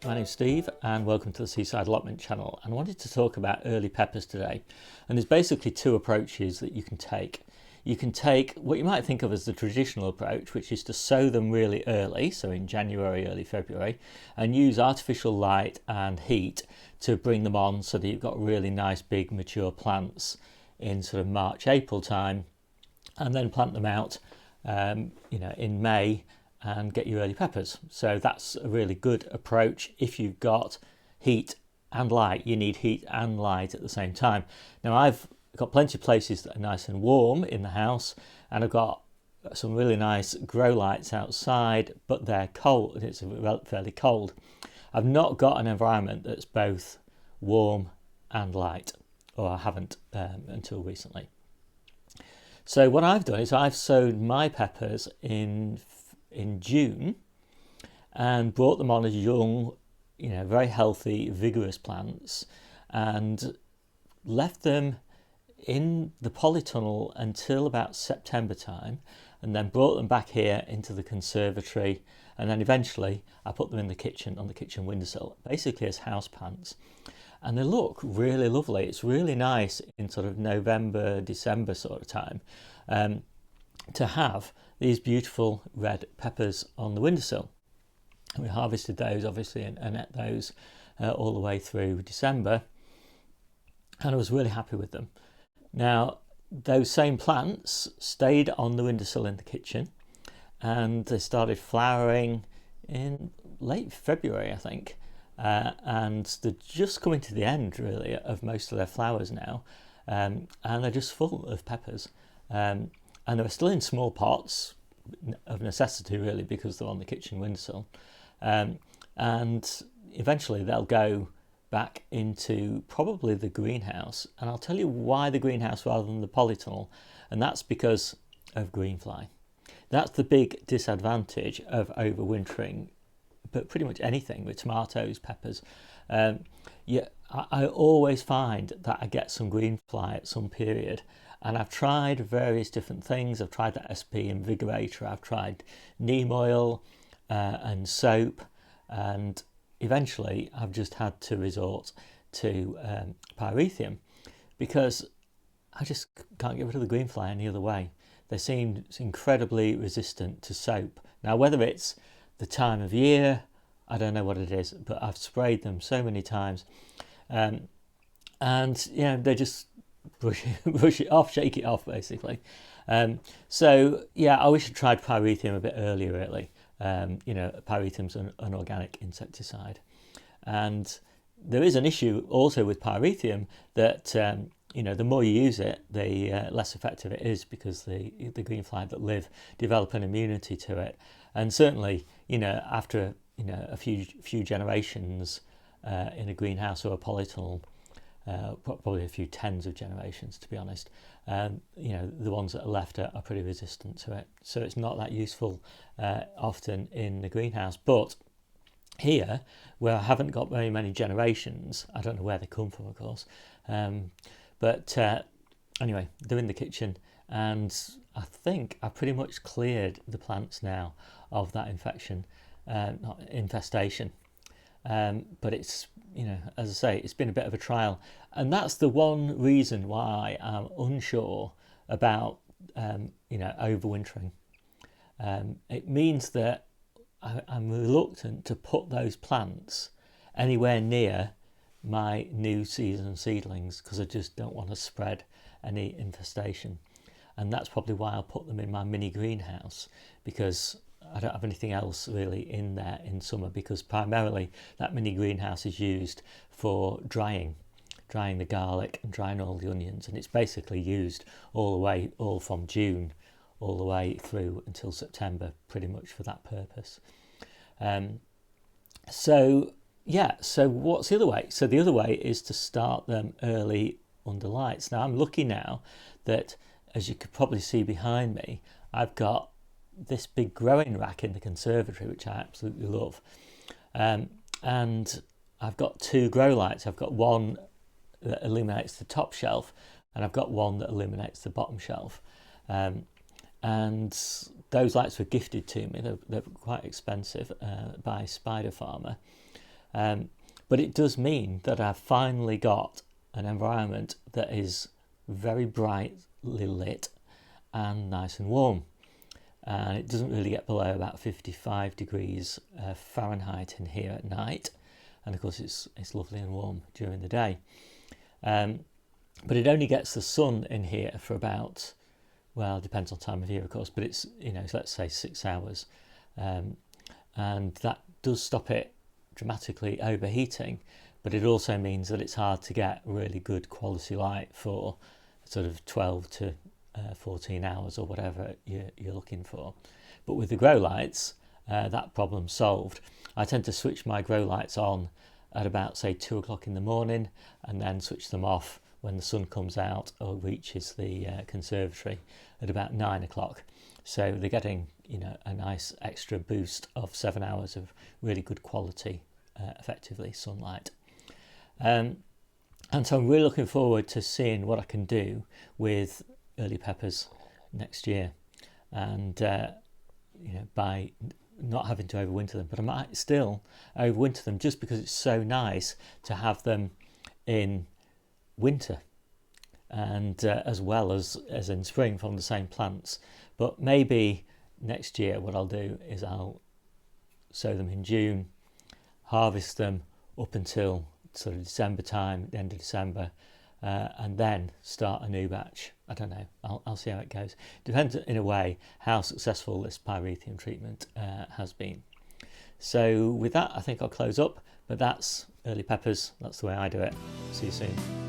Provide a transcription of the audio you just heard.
my name's Steve and welcome to the Seaside Allotment channel. And I wanted to talk about early peppers today. And there's basically two approaches that you can take. You can take what you might think of as the traditional approach, which is to sow them really early, so in January, early February, and use artificial light and heat to bring them on so that you've got really nice big mature plants in sort of March, April time, and then plant them out in May and get your early peppers. So that's a really good approach if you've got heat and light. You need heat and light at the same time. Now I've got plenty of places that are nice and warm in the house, and I've got some really nice grow lights outside, but they're cold. It's fairly cold. I've not got an environment that's both warm and light, or I haven't until recently. So what I've done is I've sowed my peppers in June and brought them on as young, very healthy, vigorous plants, and left them in the polytunnel until about September time, and then brought them back here into the conservatory, and then eventually I put them in the kitchen, on the kitchen windowsill, basically as house plants. And they look really lovely. It's really nice in sort of November, December sort of time to have these beautiful red peppers on the windowsill. And we harvested those obviously and ate those all the way through December, and I was really happy with them. Now those same plants stayed on the windowsill in the kitchen, and they started flowering in late February, I think, and they're just coming to the end really of most of their flowers now, and they're just full of peppers. And they're still in small pots of necessity really, because they're on the kitchen windowsill, and eventually they'll go back into probably the greenhouse. And I'll tell you why the greenhouse rather than the polytunnel, and that's because of greenfly. That's the big disadvantage of overwintering, but pretty much anything with tomatoes, peppers. I always find that I get some greenfly at some period. And I've tried various different things. I've tried the SP Invigorator, I've tried neem oil and soap, and eventually I've just had to resort to pyrethrum, because I just can't get rid of the greenfly any other way. They seem incredibly resistant to soap. Now whether it's the time of year, I don't know what it is, but I've sprayed them so many times, and they just brush it off, shake it off basically. So yeah, I wish I'd tried pyrethrum a bit earlier really. Pyrethrum's an organic insecticide, and there is an issue also with pyrethrum that the more you use it, the less effective it is, because the greenfly that live develop an immunity to it. And certainly after a few generations in a greenhouse or a polytunnel, probably a few tens of generations to be honest, the ones that are left are pretty resistant to it, so it's not that useful often in the greenhouse. But here, where I haven't got very many generations, I don't know where they come from of course, but anyway, they're in the kitchen, and I think I pretty much cleared the plants now of that not infestation. But it's, as I say, it's been a bit of a trial, and that's the one reason why I'm unsure about overwintering. It means that I'm reluctant to put those plants anywhere near my new season seedlings, because I just don't want to spread any infestation. And that's probably why I'll put them in my mini greenhouse, because I don't have anything else really in there in summer, because primarily that mini greenhouse is used for drying the garlic and drying all the onions, and it's basically used all from June all the way through until September, pretty much for that purpose. So what's the other way? So the other way is to start them early under lights. Now I'm lucky now that, as you could probably see behind me, I've got this big growing rack in the conservatory, which I absolutely love, and I've got two grow lights. I've got one that illuminates the top shelf, and I've got one that illuminates the bottom shelf, and those lights were gifted to me. They're quite expensive by Spider Farmer, But it does mean that I've finally got an environment that is very brightly lit and nice and warm. And it doesn't really get below about 55 degrees Fahrenheit in here at night. And of course it's lovely and warm during the day. But it only gets the sun in here for about, well, it depends on time of year, of course, but it's, so let's say 6 hours. And that does stop it dramatically overheating, but it also means that it's hard to get really good quality light for sort of 12 to 14 hours or whatever you're looking for. But with the grow lights, that problem's solved. I tend to switch my grow lights on at about, say, 2 o'clock in the morning, and then switch them off when the sun comes out or reaches the conservatory at about 9 o'clock. So they're getting, a nice extra boost of 7 hours of really good quality, effectively, sunlight. And so I'm really looking forward to seeing what I can do with early peppers next year, and by not having to overwinter them. But I might still overwinter them just because it's so nice to have them in winter, and as well as in spring from the same plants. But maybe next year what I'll do is I'll sow them in June, harvest them up until sort of December time, the end of December, and then start a new batch. I don't know, I'll see how it goes. Depends in a way how successful this pyrethrum treatment has been. So with that, I think I'll close up, but that's early peppers, that's the way I do it. See you soon.